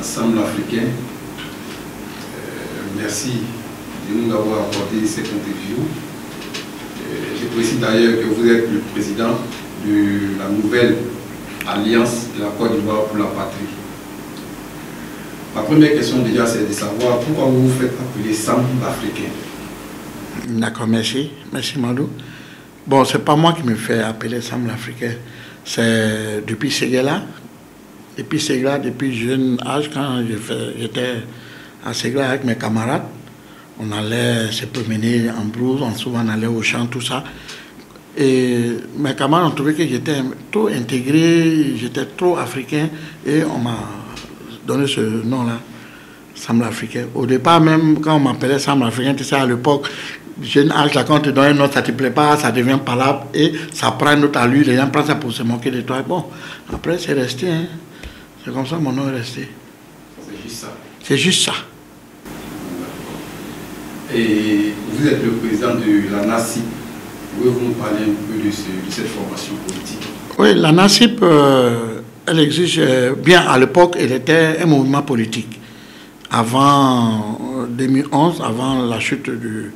Ensemble africain. Merci de nous avoir accordé cette interview. Je précise d'ailleurs que vous êtes le président de la nouvelle alliance de la Côte d'Ivoire pour la patrie. Ma première question déjà, c'est de savoir pourquoi vous vous faites appeler Ensemble africain. D'accord, merci. Merci Madou. Bon, c'est pas moi qui me fais appeler Ensemble africain. C'est depuis Ségala. Depuis jeune âge, quand j'étais à Ségala avec mes camarades, on allait se promener en brousse, souvent on allait au champ, tout ça. Et mes camarades ont trouvé que j'étais trop intégré, j'étais trop africain, et on m'a donné ce nom-là, Ensemble africain. Au départ, même quand on m'appelait Ensemble africain, tu sais, à l'époque, jeune âge, là, quand on te donne un nom, ça ne te plaît pas, ça devient palabre, et ça prend une autre allure, les gens prennent ça pour se moquer de toi. Bon, après, c'est resté, hein. C'est comme ça que mon nom est resté. C'est juste ça. C'est juste ça. Et vous êtes le président de la NACIP. Pouvez-vous nous parler un peu de cette formation politique? Oui, la NACIP, elle existe bien à l'époque, elle était un mouvement politique. Avant 2011, avant la chute du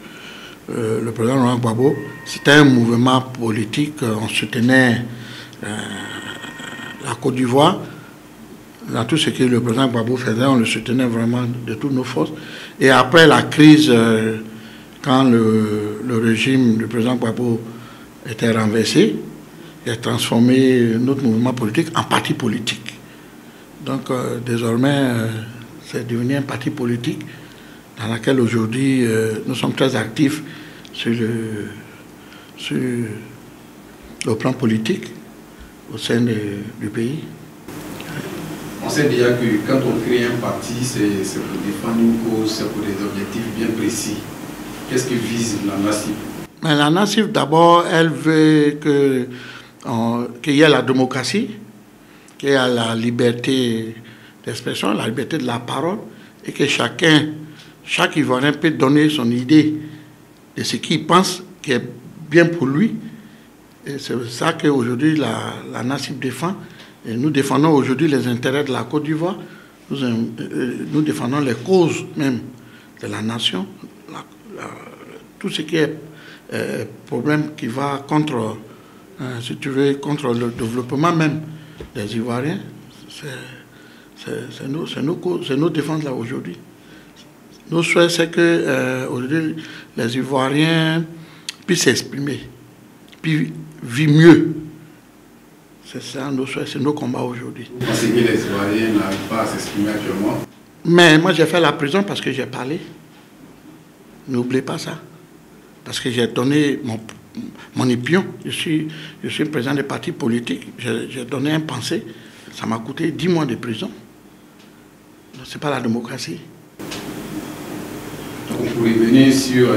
le président Laurent Gbagbo, c'était un mouvement politique. On soutenait la Côte d'Ivoire. Dans tout ce que le président Gbagbo faisait, on le soutenait vraiment de toutes nos forces. Et après la crise, quand le régime du président Gbagbo était renversé, il a transformé notre mouvement politique en parti politique. Donc désormais, c'est devenu un parti politique dans lequel aujourd'hui nous sommes très actifs sur le plan politique au sein du pays. On sait déjà que quand on crée un parti, c'est pour défendre une cause, c'est pour des objectifs bien précis. Qu'est-ce que vise la NACIP? Mais la NACIP, d'abord, elle veut qu'il y ait la démocratie, qu'il y ait la liberté d'expression, la liberté de la parole, et que chaque Ivoirien peut donner son idée de ce qu'il pense qui est bien pour lui. Et c'est ça qu'aujourd'hui la NACIP défend. Et nous défendons aujourd'hui les intérêts de la Côte d'Ivoire. Nous défendons les causes même de la nation. Tout ce qui est problème qui va contre, si tu veux, contre le développement même des Ivoiriens, c'est nos défenses là aujourd'hui. Nos souhaits, c'est que aujourd'hui les Ivoiriens puissent s'exprimer, puis vivre mieux. C'est ça nos souhaits, c'est nos combats aujourd'hui. Vous pensez que les Ivoiriens n'arrivent pas à s'exprimer actuellement? Mais moi j'ai fait la prison parce que j'ai parlé. N'oubliez pas ça. Parce que j'ai donné mon épion. Je suis président des partis politiques. J'ai donné un pensée. Ça m'a coûté 10 mois de prison. Ce n'est pas la démocratie. Donc pour revenir sur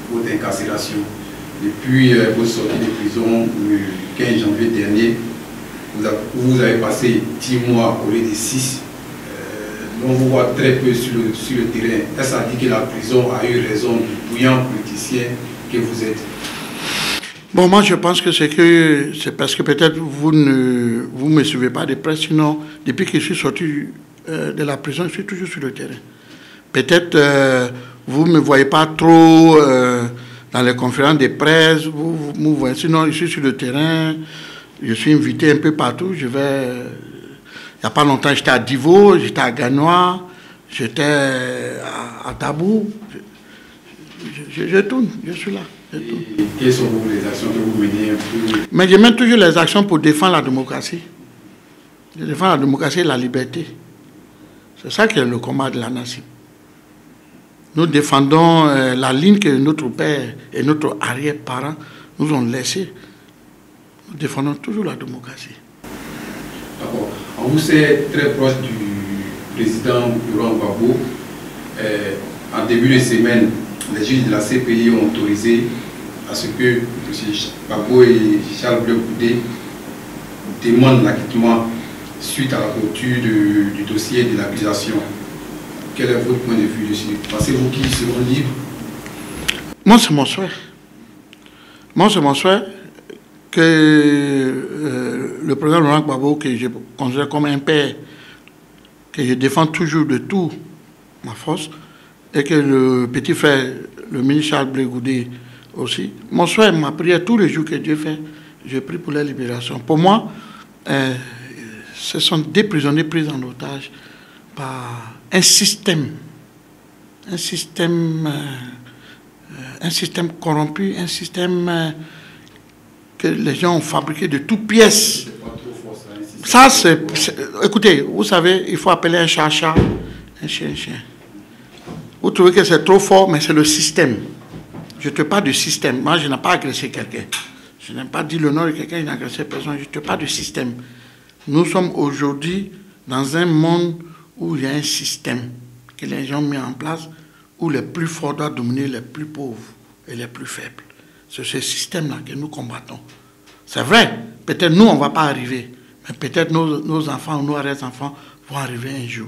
votre incarcération, depuis votre sortie de prison le 15 janvier dernier, vous avez passé 10 mois au lieu de 6. On vous voit très peu sur le terrain. Est-ce à dire que la prison a eu raison du bouillant politicien que vous êtes? Bon, moi je pense que c'est parce que peut-être vous ne me suivez pas de près, sinon depuis que je suis sorti de la prison, je suis toujours sur le terrain. Peut-être vous ne me voyez pas trop dans les conférences de presse, vous me voyez, sinon je suis sur le terrain, je suis invité un peu partout, je vais... Il n'y a pas longtemps, j'étais à Divo, j'étais à Ganois, j'étais à Tabou. Je tourne, je suis là. Et quelles sont les actions que vous menez un peu? Mais je mène toujours les actions pour défendre la démocratie. Je défends la démocratie et la liberté. C'est ça qui est le combat de la nation. Nous défendons la ligne que notre père et notre arrière-parents nous ont laissée. Nous défendons toujours la démocratie. D'accord. On vous est très proche du président Laurent Gbagbo. En début de semaine, les juges de la CPI ont autorisé à ce que M. Gbagbo et Charles Blé Goudé demandent l'acquittement suite à la clôture du dossier de l'accusation. Quel est votre point de vue dessus? Pensez-vous qu'ils seront libres? Moi, c'est mon souhait. Moi, c'est mon souhait que le président Laurent Gbagbo, que je considère comme un père que je défends toujours de tout ma force, et que le petit frère, le ministre Charles Blé Goudé aussi, mon souhait, ma prière, tous les jours que Dieu fait, je prie pour la libération. Pour moi, ce sont des prisonniers pris en otage par un système corrompu, un système que les gens ont fabriqué de toutes pièces. Ça, c'est... Écoutez, vous savez, il faut appeler un chat chat, un chien chien. Vous trouvez que c'est trop fort, mais c'est le système. Je ne te parle du système. Moi, je n'ai pas agressé quelqu'un. Je n'ai pas dit le nom de quelqu'un, il n'a agressé personne. Je ne te parle du système. Nous sommes aujourd'hui dans un monde où il y a un système que les gens ont mis en place, où les plus forts doivent dominer les plus pauvres et les plus faibles. C'est ce système-là que nous combattons. C'est vrai, peut-être nous, on ne va pas arriver, mais peut-être nos enfants ou nos arrière-enfants vont arriver un jour.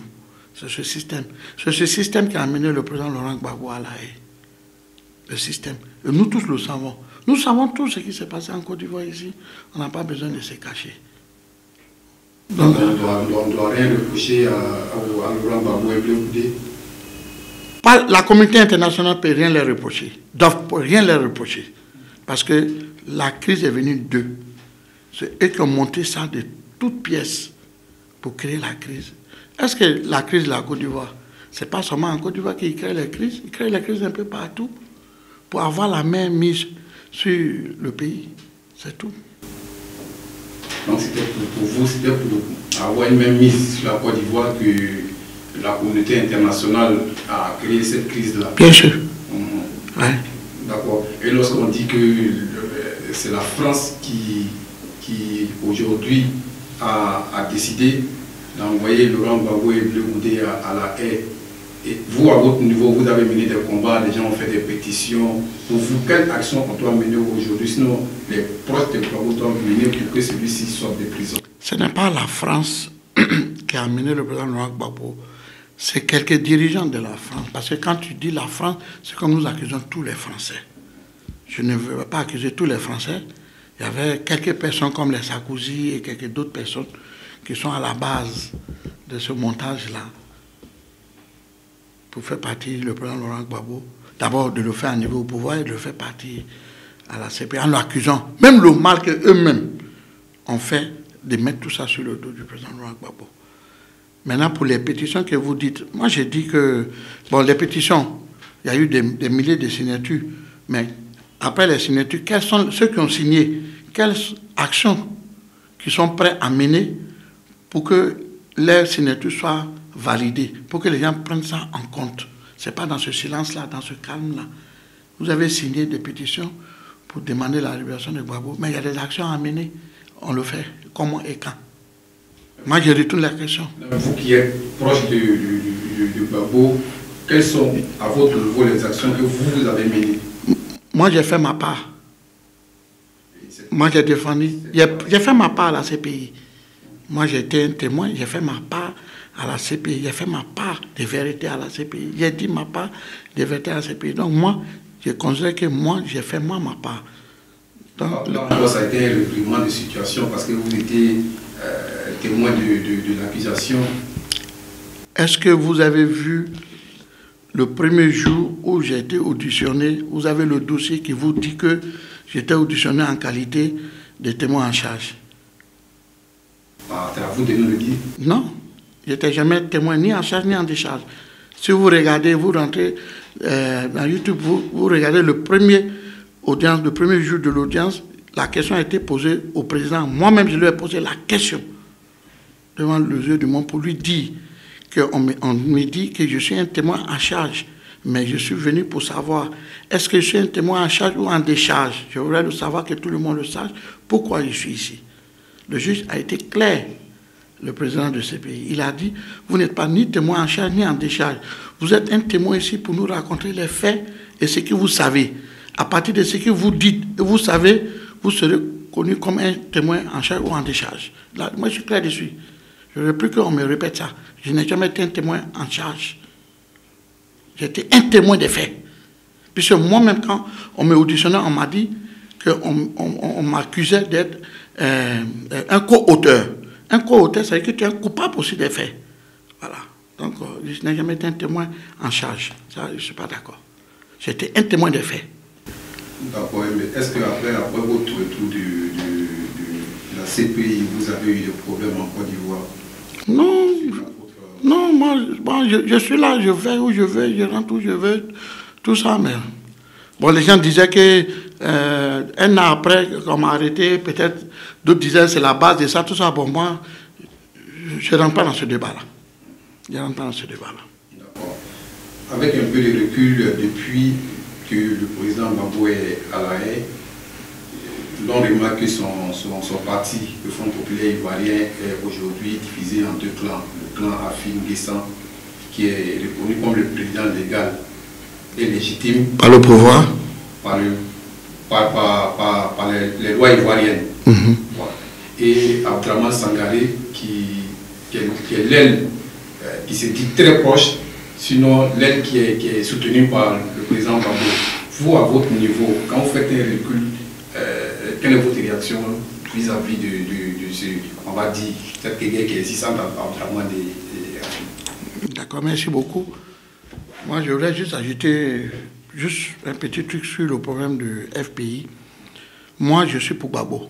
C'est ce système. C'est ce système qui a amené le président Laurent Gbagbo à la haie. Le système. Et nous tous le savons. Nous savons tout ce qui s'est passé en Côte d'Ivoire ici. On n'a pas besoin de se cacher. Donc, on ne doit rien reprocher à Laurent Gbagbo et Blé Goudé. La communauté internationale ne peut rien leur reprocher. Ils ne doivent rien leur reprocher. Parce que la crise est venue d'eux. C'est eux qui ont monté ça de toutes pièces pour créer la crise. Est-ce que la crise de la Côte d'Ivoire, ce n'est pas seulement en Côte d'Ivoire qu'ils créent les crises? Ils créent les crises un peu partout pour avoir la main mise sur le pays. C'est tout. Donc c'était pour vous, c'était pour avoir une main mise sur la Côte d'Ivoire que la communauté internationale a créé cette crise-là. Bien sûr. Ouais. D'accord. Et lorsqu'on dit que c'est la France qui aujourd'hui a décidé d'envoyer Laurent Gbagbo et Blé Goudé à la haie, et vous, à votre niveau, vous avez mené des combats, les gens ont fait des pétitions. Pour vous, quelle action on doit mener aujourd'hui? Sinon, les proches de Gbagbo doivent mener pour que celui-ci sorte de prison. Ce n'est pas la France qui a amené le président Laurent Gbagbo. C'est quelques dirigeants de la France. Parce que quand tu dis la France, c'est comme nous accusons tous les Français. Je ne veux pas accuser tous les Français. Il y avait quelques personnes comme les Sarkozy et quelques d'autres personnes qui sont à la base de ce montage-là pour faire partie le président Laurent Gbagbo. D'abord de le faire arriver au pouvoir et de le faire partie à la CPI en l'accusant. Même le mal qu'eux-mêmes ont fait de mettre tout ça sur le dos du président Laurent Gbagbo. Maintenant, pour les pétitions que vous dites, moi j'ai dit que, bon, les pétitions, il y a eu des milliers de signatures, mais après les signatures, quels sont ceux qui ont signé, quelles actions qui sont prêts à mener pour que leurs signatures soient validées, pour que les gens prennent ça en compte. Ce n'est pas dans ce silence-là, dans ce calme-là. Vous avez signé des pétitions pour demander la libération de Gbagbo, mais il y a des actions à mener. On le fait. Comment et quand? Moi, je retourne la question. Vous qui êtes proche de Gbagbo, quelles sont, à votre niveau, les actions que vous avez menées? Moi, j'ai fait ma part. Moi, j'ai défendu. J'ai fait ma part à la CPI. Moi, j'ai été un témoin. J'ai fait ma part à la CPI. J'ai fait ma part de vérité à la CPI. J'ai dit ma part de vérité à la CPI. Donc, moi, je considère que moi, j'ai fait ma part. Donc, là, ça a été un revirement de situation parce que vous étiez témoin de l'accusation. Est-ce que vous avez vu le premier jour où j'ai été auditionné, vous avez le dossier qui vous dit que j'étais auditionné en qualité de témoin en charge? C'est à vous de nous le dire. Non, je n'étais jamais témoin ni en charge ni en décharge. Si vous regardez, vous rentrez dans YouTube, vous regardez le premier audience, le premier jour de l'audience, la question a été posée au président. Moi-même, je lui ai posé la question devant les yeux du monde pour lui dire qu'on me dit que je suis un témoin en charge, mais je suis venu pour savoir, est-ce que je suis un témoin en charge ou en décharge? Je voudrais le savoir, que tout le monde le sache, pourquoi je suis ici. Le juge a été clair, le président de ce pays. Il a dit, vous n'êtes pas ni témoin en charge ni en décharge. Vous êtes un témoin ici pour nous raconter les faits et ce que vous savez. À partir de ce que vous dites, vous savez, vous serez connu comme un témoin en charge ou en décharge. Là, moi, je suis clair dessus. Je ne veux plus qu'on me répète ça. Je n'ai jamais été un témoin en charge. J'étais un témoin des faits. Puisque moi-même, quand on m'a auditionné, on m'a dit qu'on m'accusait d'être un co-auteur. Un co-auteur, ça veut dire que tu es un coupable aussi des faits. Voilà. Donc, je n'ai jamais été un témoin en charge. Ça, je ne suis pas d'accord. J'étais un témoin des faits. D'accord, mais est-ce qu'après votre retour de la CPI, vous avez eu des problèmes en Côte d'Ivoire? Non, non, moi je suis là, je vais où je veux, je rentre où je veux, tout ça, mais... Bon, les gens disaient que un an après qu'on m'a arrêté, peut-être d'autres disaient c'est la base de ça, tout ça. Bon, moi, je ne rentre pas dans ce débat-là. Je ne rentre pas dans ce débat-là. D'accord. Avec un peu de recul, depuis que le président Gbagbo est à la haie, l'on remarque que son parti, le Front populaire ivoirien, est aujourd'hui divisé en deux clans. Le clan Afin-Guessan, qui est reconnu comme le président légal et légitime Par le pouvoir, par les lois ivoiriennes. Voilà. Et Abdraman Sangaré, qui est l'aile qui se dit très proche, sinon l'aile qui est soutenue par le président Gbagbo. Vous, à votre niveau, quand vous faites un recul, quelle est votre réaction vis-à-vis de ce, on va dire, cette guerre qui existe entre Abdraman et d'accord, merci beaucoup. Moi, je voudrais juste ajouter un petit truc sur le problème du FPI. Moi, je suis pour Gbagbo.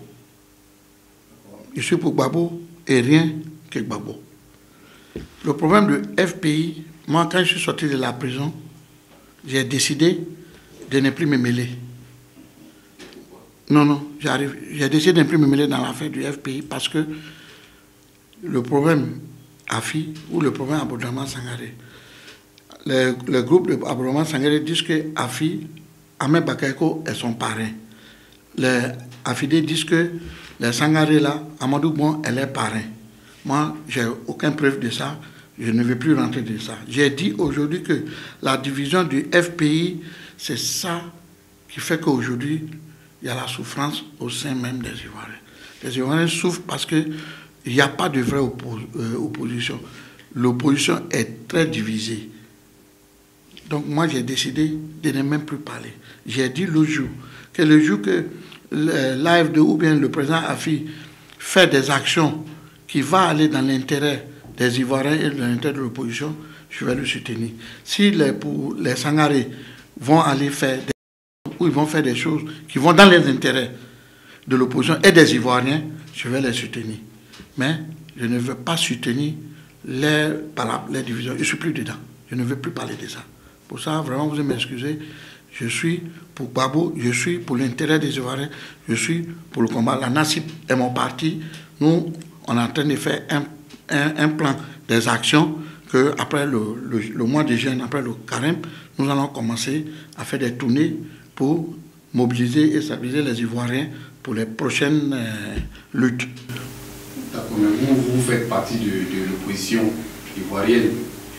Je suis pour Gbagbo et rien que Gbagbo. Le problème du FPI, moi, quand je suis sorti de la prison, j'ai décidé de ne plus me mêler. Non, j'ai décidé de ne plus me mêler dans l'affaire du FPI parce que le problème AFI ou le problème Abdraman Sangaré, le groupe de Abdraman Sangaré disent que AFI, Ahmed Bakayoko est son parrain. Les AFID disent que les Sangaré là, Amadou Bon, elle est parrain. Moi, j'ai aucune preuve de ça. Je ne vais plus rentrer de ça. J'ai dit aujourd'hui que la division du FPI, c'est ça qui fait qu'aujourd'hui, il y a la souffrance au sein même des Ivoiriens. Les Ivoiriens souffrent parce qu'il n'y a pas de vraie opposition. L'opposition est très divisée. Donc moi, j'ai décidé de ne même plus parler. J'ai dit le jour que l'AFD ou bien le président Afi fait des actions qui vont aller dans l'intérêt des Ivoiriens et dans l'intérêt de l'opposition, je vais le soutenir. Si les Sangaré vont aller faire ou ils vont faire des choses qui vont dans les intérêts de l'opposition et des Ivoiriens, je vais les soutenir. Mais je ne veux pas soutenir les divisions. Je ne suis plus dedans. Je ne veux plus parler de ça. Pour ça, vraiment, vous m'excusez. Je suis pour Gbagbo, je suis pour l'intérêt des Ivoiriens, je suis pour le combat. La NACIP est mon parti. Nous, on est en train de faire un plan des actions que après le mois de juin, après le carême, nous allons commencer à faire des tournées pour mobiliser et stabiliser les Ivoiriens pour les prochaines luttes. D'accord, mais vous faites partie de l'opposition ivoirienne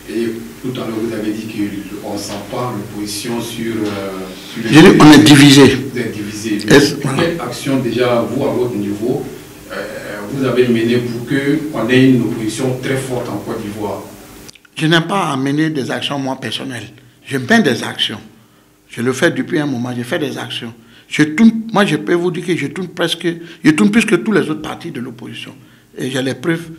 et tout à l'heure vous avez dit qu'on s'empare l'opposition sur les... On est divisé. Vous êtes divisé. Quelle action déjà, vous, à votre niveau, vous avez mené pour qu'on ait une opposition très forte en Côte d'Ivoire? Je n'ai pas à mener des actions moi personnelles. Je mène des actions. Je le fais depuis un moment, je fais des actions. Moi, je peux vous dire que je tourne plus que tous les autres partis de l'opposition. Et j'ai les preuves.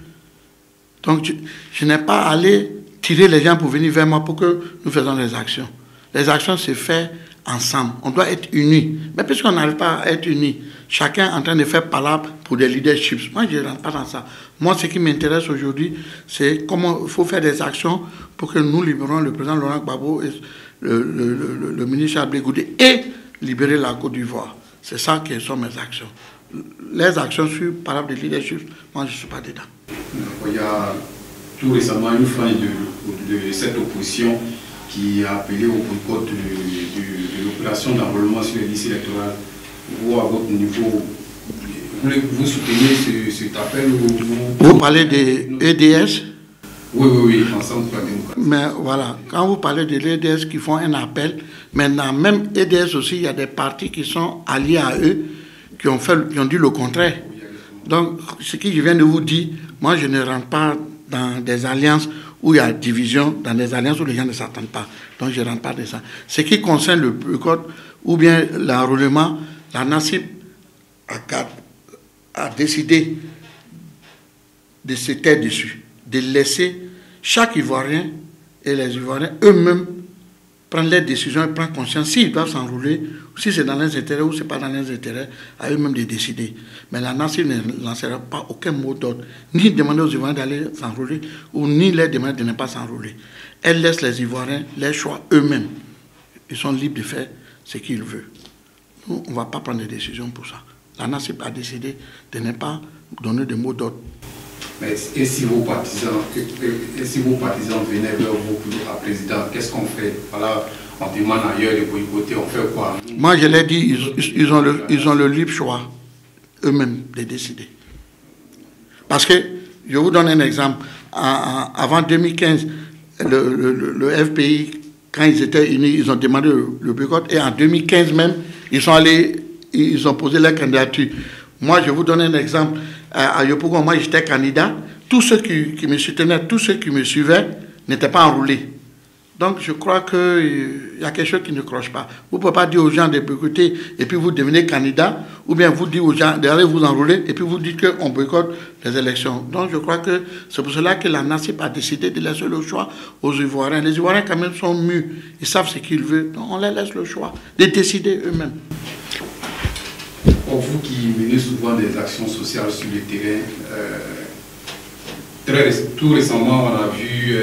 Donc, je n'ai pas à aller tirer les gens pour venir vers moi pour que nous fassions des actions. Les actions se font ensemble. On doit être unis. Mais puisqu'on n'arrive pas à être unis, chacun est en train de faire palabre pour des leaderships. Moi, je ne rentre pas dans ça. Moi, ce qui m'intéresse aujourd'hui, c'est comment il faut faire des actions pour que nous libérons le président Laurent Gbagbo et le ministre Ablé Goudé et libérer la Côte d'Ivoire. C'est ça qui sont mes actions. Les actions sur palabre de leadership, moi, je ne suis pas dedans. Il y a tout récemment une frange de cette opposition qui a appelé au boycott de l'opération d'enrôlement sur les listes électorales. Vous, à votre niveau, vous soutenez cet appel ou vous parlez des EDS? Oui, ensemble pour la démocratie. Mais voilà, quand vous parlez de l'EDS qui font un appel, maintenant, même EDS aussi, il y a des partis qui sont alliés à eux, qui ont dit le contraire. Donc, ce que je viens de vous dire, moi, je ne rentre pas dans des alliances où il y a division, dans des alliances où les gens ne s'attendent pas. Donc, je ne rentre pas de ça. Ce qui concerne le boycott ou bien l'enrôlement, la NACIP a décidé de se taire dessus, de laisser chaque Ivoirien et les Ivoiriens eux-mêmes prennent leurs décisions et prennent conscience s'ils doivent s'enrôler, si c'est dans leurs intérêts ou si ce n'est pas dans leurs intérêts, à eux-mêmes de décider. Mais la NACIP ne lancera pas aucun mot d'ordre, ni demander aux Ivoiriens d'aller s'enrôler, ou ni leur demander de ne pas s'enrôler. Elle laisse les Ivoiriens leur choix eux-mêmes. Ils sont libres de faire ce qu'ils veulent. Nous, on ne va pas prendre des décisions pour ça. La NACIP a décidé de ne pas donner de mots d'ordre. Mais et si vos partisans venaient vers vous à président, qu'est-ce qu'on fait? Voilà, on demande ailleurs de boycotter, on fait quoi? Moi, je l'ai dit, ils ont le libre choix eux-mêmes de décider. Parce que, je vous donne un exemple. Avant 2015, le FPI, quand ils étaient unis, ils ont demandé le boycott. Et en 2015 même, ils ont posé leur candidature. Moi, je vous donne un exemple. À Yopougon, moi, j'étais candidat. Tous ceux qui me soutenaient, tous ceux qui me suivaient n'étaient pas enrôlés. Donc, je crois qu'il y a quelque chose qui ne cloche pas. Vous ne pouvez pas dire aux gens de boycotter et puis vous devenez candidat, ou bien vous dites aux gens d'aller vous enrôler et puis vous dites qu'on boycotte les élections. Donc, je crois que c'est pour cela que la NACIP a décidé de laisser le choix aux Ivoiriens. Les Ivoiriens, quand même, sont mûrs. Ils savent ce qu'ils veulent. Donc, on leur laisse le choix de décider eux-mêmes. Pour vous qui menez souvent des actions sociales sur le terrain, tout récemment, on a vu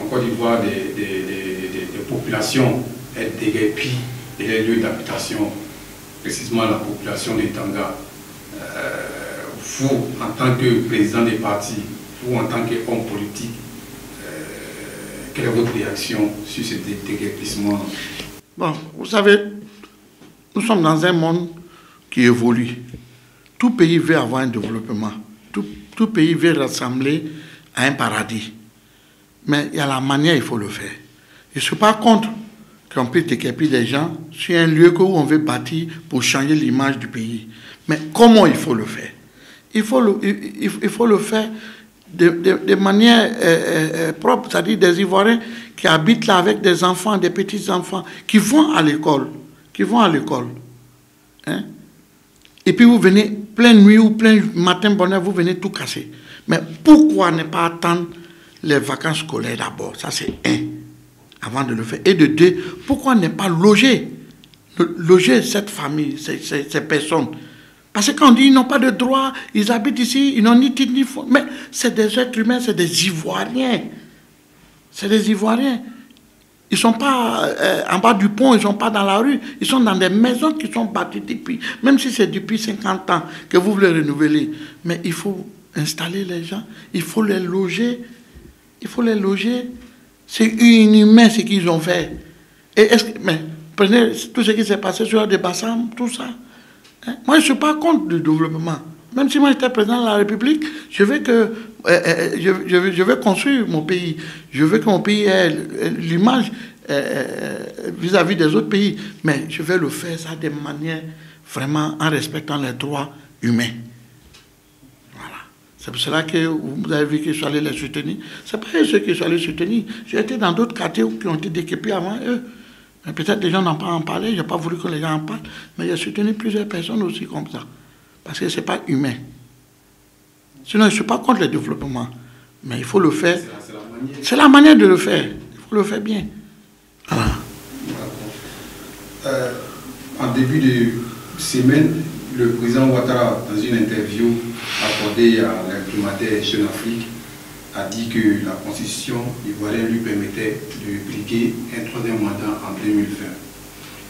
en Côte d'Ivoire des populations être déguerpies et les lieux d'habitation, précisément la population des Tanga. Vous, en tant que président des partis, vous, en tant qu'homme politique, quelle est votre réaction sur ce déguerpissement? Bon, vous savez, nous sommes dans un monde qui évolue. Tout pays veut avoir un développement. Tout pays veut rassembler à un paradis. Mais il y a la manière, il faut le faire. Je ne suis pas contre qu'on puisse déguerpir des gens sur un lieu où on veut bâtir pour changer l'image du pays. Mais comment il faut le faire? Il faut le faire de manière propre, c'est-à-dire des Ivoiriens qui habitent là avec des enfants, des petits-enfants, qui vont à l'école. Hein? Et puis vous venez plein nuit ou plein matin bonheur, vous venez tout casser. Mais pourquoi ne pas attendre les vacances scolaires d'abord? Ça c'est un, avant de le faire. Et de deux, pourquoi ne pas loger cette famille, ces personnes? Parce que quand on dit qu'ils n'ont pas de droit, ils habitent ici, ils n'ont ni titre ni fond. Mais c'est des êtres humains, c'est des Ivoiriens. C'est des Ivoiriens. Ils ne sont pas en bas du pont, ils ne sont pas dans la rue. Ils sont dans des maisons qui sont bâties depuis, même si c'est depuis 50 ans que vous voulez renouveler. Mais il faut installer les gens, il faut les loger. Il faut les loger. C'est inhumain ce qu'ils ont fait. Mais prenez tout ce qui s'est passé sur des bassins, tout ça. Hein? Moi, je ne suis pas contre le développement. Même si moi j'étais président de la République, je veux construire mon pays. Je veux que mon pays ait l'image vis-à-vis des autres pays. Mais je vais le faire ça de manière vraiment en respectant les droits humains. Voilà. C'est pour cela que vous avez vu que je suis allé les soutenir. Ce n'est pas eux ceux qui sont allés soutenir. J'ai été dans d'autres quartiers qui ont été déguerpis avant eux. Peut-être les gens n'ont pas en parlé, je n'ai pas voulu que les gens en parlent. Mais j'ai soutenu plusieurs personnes aussi comme ça. Parce que ce n'est pas humain. Sinon, je ne suis pas contre le développement. Mais il faut le faire. C'est la manière de le faire. Il faut le faire bien. Voilà. En début de semaine, le président Ouattara, dans une interview accordée à l'hebdomadaire Jeune Afrique, a dit que la constitution ivoirienne lui permettait de briguer un troisième mandat en 2020.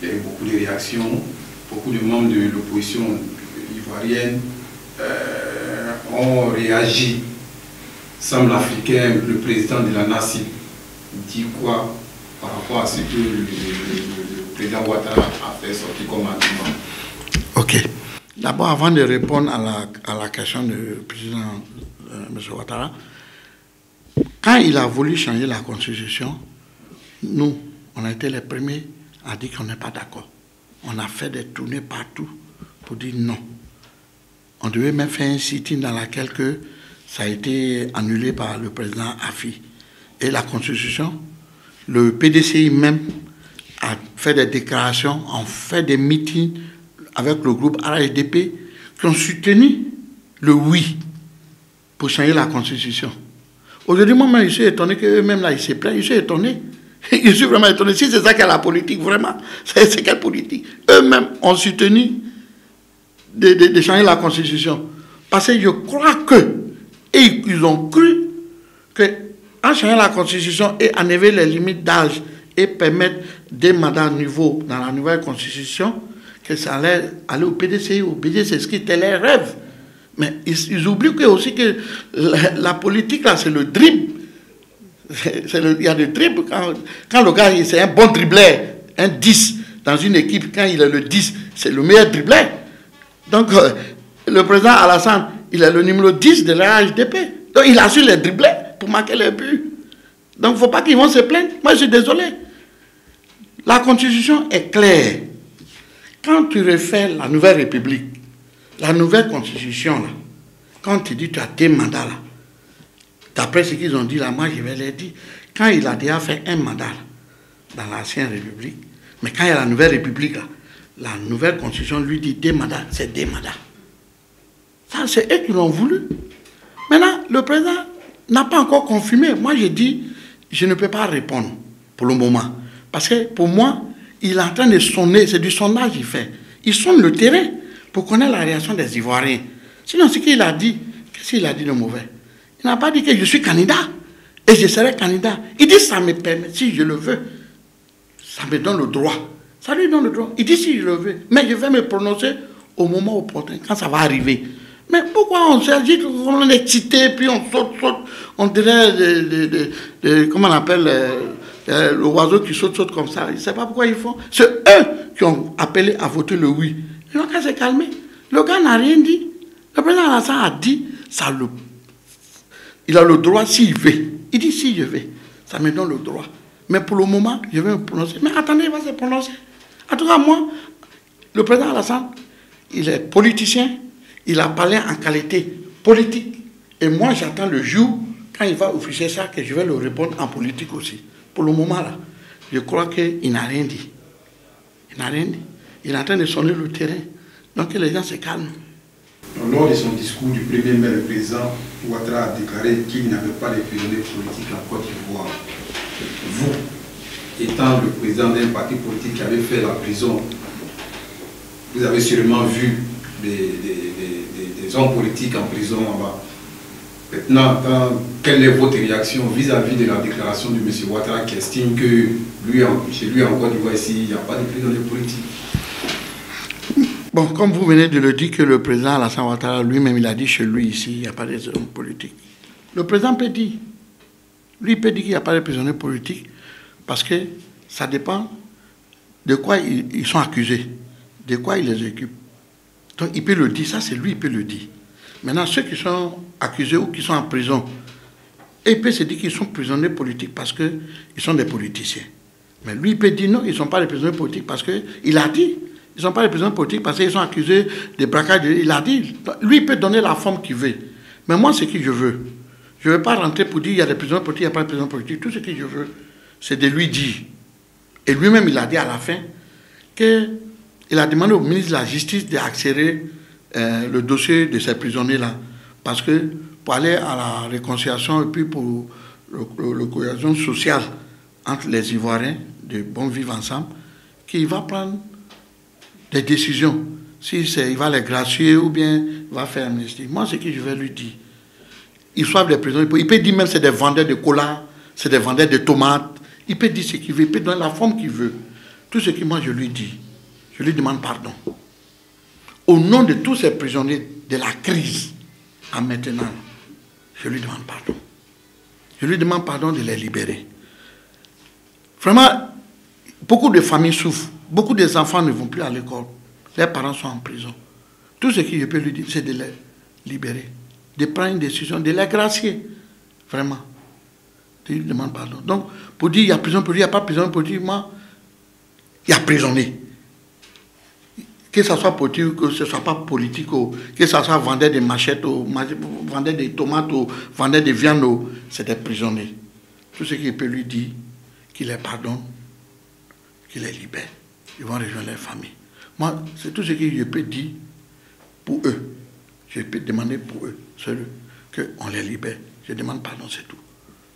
Il y a eu beaucoup de réactions, beaucoup de membres de l'opposition ivoirienne ont réagi. Semble africain, le président de la NACIP dit quoi par rapport à ce que le président Ouattara a fait sortir comme argument? Ok. D'abord, avant de répondre à la question du président M. Ouattara, quand il a voulu changer la constitution, nous, on a été les premiers à dire qu'on n'est pas d'accord. On a fait des tournées partout pour dire non. On devait même faire un sit-in dans lequel ça a été annulé par le président Afi. Et la constitution, le PDCI même a fait des déclarations, a fait des meetings avec le groupe RHDP qui ont soutenu le oui pour changer la constitution. Aujourd'hui, moi-même, je suis étonné qu'eux-mêmes, là, ils se plaignent. Je suis étonné. Je suis vraiment étonné. Si c'est ça qu'est la politique, vraiment, c'est quelle politique? Eux-mêmes ont soutenu de changer la Constitution. Parce que je crois que, et ils ont cru qu'en changeant la Constitution et enlever les limites d'âge et permettre des mandats nouveaux dans la nouvelle Constitution, que ça allait aller au PDCI, au BD, c'est ce qui était leur rêve. Mais ils oublient que aussi que la politique, là, c'est le dribble. Il y a des dribbles. Quand le gars, c'est un bon dribbleur, un 10 dans une équipe, quand il est le 10, c'est le meilleur dribbleur. Donc, le président Alassane, il est le numéro 10 de la HDP. Donc, il a su les dribbler pour marquer les buts. Donc, il ne faut pas qu'ils vont se plaindre. Moi, je suis désolé. La Constitution est claire. Quand tu refais la nouvelle République, la nouvelle Constitution, là, quand tu dis tu as tes mandats, là, d'après ce qu'ils ont dit là, moi, je vais leur dire, quand il a déjà fait un mandat là, dans l'ancienne République, mais quand il y a la nouvelle République, là, la nouvelle Constitution lui dit des mandats, c'est des mandats. Ça, c'est eux qui l'ont voulu. Maintenant, le président n'a pas encore confirmé. Moi, j'ai dit, je ne peux pas répondre pour le moment. Parce que pour moi, il est en train de sonner, c'est du sondage qu'il fait. Il sonne le terrain pour connaître la réaction des Ivoiriens. Sinon, ce qu'il a dit, qu'est-ce qu'il a dit de mauvais? Il n'a pas dit que je suis candidat et je serai candidat. Il dit, ça me permet, si je le veux, ça me donne le droit. Ça lui donne le droit. Il dit, si je le veux, mais je vais me prononcer au moment opportun, quand ça va arriver. Mais pourquoi on s'agit, on est excité, puis on saute, on dirait, comment on appelle, l'oiseau qui saute comme ça. Je ne sais pas pourquoi ils font. C'est eux qui ont appelé à voter le oui. Ils n'ont qu'à se calmer. Le gars n'a rien dit. Le président Alassane a dit, il a le droit s'il veut. Il dit, si je veux, ça me donne le droit. Mais pour le moment, je vais me prononcer. Mais attendez, il va se prononcer. En tout cas, moi, le président Alassane, il est politicien. Il a parlé en qualité politique. Et moi, j'attends le jour, quand il va officier ça, que je vais le répondre en politique aussi. Pour le moment, là, je crois qu'il n'a rien dit. Il n'a rien dit. Il est en train de sonner le terrain. Donc, que les gens se calment. Lors de son discours du 1er mai, le président Ouattara a déclaré qu'il n'avait pas de prisonniers politiques en Côte d'Ivoire. Vous, étant le président d'un parti politique qui avait fait la prison, vous avez sûrement vu des hommes politiques en prison là-bas. Maintenant, quelle est votre réaction vis-à-vis de la déclaration de M. Ouattara qui estime que chez lui en Côte d'Ivoire, ici, il n'y a pas de prisonniers politiques? Bon, comme vous venez de le dire que le président Alassane Ouattara lui-même, il a dit chez lui ici, il n'y a pas de hommes politiques. Le président peut dire, lui peut dire qu'il n'y a pas de prisonniers politiques parce que ça dépend de quoi ils sont accusés, de quoi ils les occupent. Donc il peut le dire, ça c'est lui, il peut le dire. Maintenant, ceux qui sont accusés ou qui sont en prison, il peut se dire qu'ils sont prisonniers politiques parce qu'ils sont des politiciens. Mais lui, il peut dire non, ils ne sont pas des prisonniers politiques parce qu'il a dit. Ils ne sont pas des prisonniers politiques parce qu'ils sont accusés de braquage. Il a dit. Lui, il peut donner la forme qu'il veut. Mais moi, ce que je veux, je ne veux pas rentrer pour dire qu'il y a des prisonniers politiques, il n'y a pas de prisonniers politiques. Tout ce que je veux, c'est de lui dire. Et lui-même, il a dit à la fin qu'il a demandé au ministre de la Justice d'accélérer le dossier de ces prisonniers-là. Parce que pour aller à la réconciliation et puis pour la cohésion sociale entre les Ivoiriens, de bon vivre ensemble, qu'il va prendre des décisions. Si il va les gracier ou bien il va faire amnistie. Moi, ce que je vais lui dire, ils soient des prisonniers. Il peut dire même c'est des vendeurs de cola, c'est des vendeurs de tomates. Il peut dire ce qu'il veut, il peut donner la forme qu'il veut. Tout ce que moi je lui dis, je lui demande pardon. Au nom de tous ces prisonniers de la crise, en maintenant, je lui demande pardon. Je lui demande pardon de les libérer. Vraiment, beaucoup de familles souffrent. Beaucoup des enfants ne vont plus à l'école. Les parents sont en prison. Tout ce que je peux lui dire, c'est de les libérer. De prendre une décision, de les gracier. Vraiment. Je lui demande pardon. Donc, pour dire qu'il y a prison politique, il n'y a pas prison politique, moi, il y a prisonnier. Que ce soit politique, que ce ne soit pas politique, que ce soit vendeur de machettes, vendeur de tomates, vendeur de viande, c'est des prisonniers. Tout ce qu'il peut lui dire, qu'il les pardonne, qu'il les libère. Ils vont rejoindre leur famille. Moi, c'est tout ce que je peux dire pour eux. Je peux demander pour eux, seuls, qu'on les libère. Je demande pardon, c'est tout.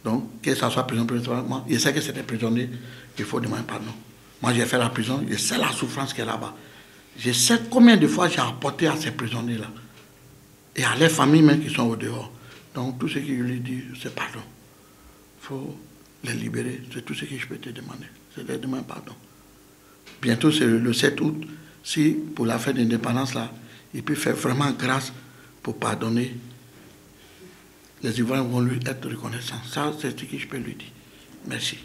Donc, que ça soit prison, moi, je sais que c'est des prisonniers, il faut demander pardon. Moi, j'ai fait la prison, je sais la souffrance qu'il y a là-bas. Je sais combien de fois j'ai apporté à ces prisonniers-là. Et à leurs familles même qui sont au dehors. Donc, tout ce que je lui dis, c'est pardon. Il faut les libérer. C'est tout ce que je peux te demander. C'est de demander pardon. Bientôt, c'est le 7 août. Si, pour la fête d'indépendance, là, il peut faire vraiment grâce pour pardonner. Les Ivoiriens vont lui être reconnaissants. Ça, c'est ce que je peux lui dire. Merci.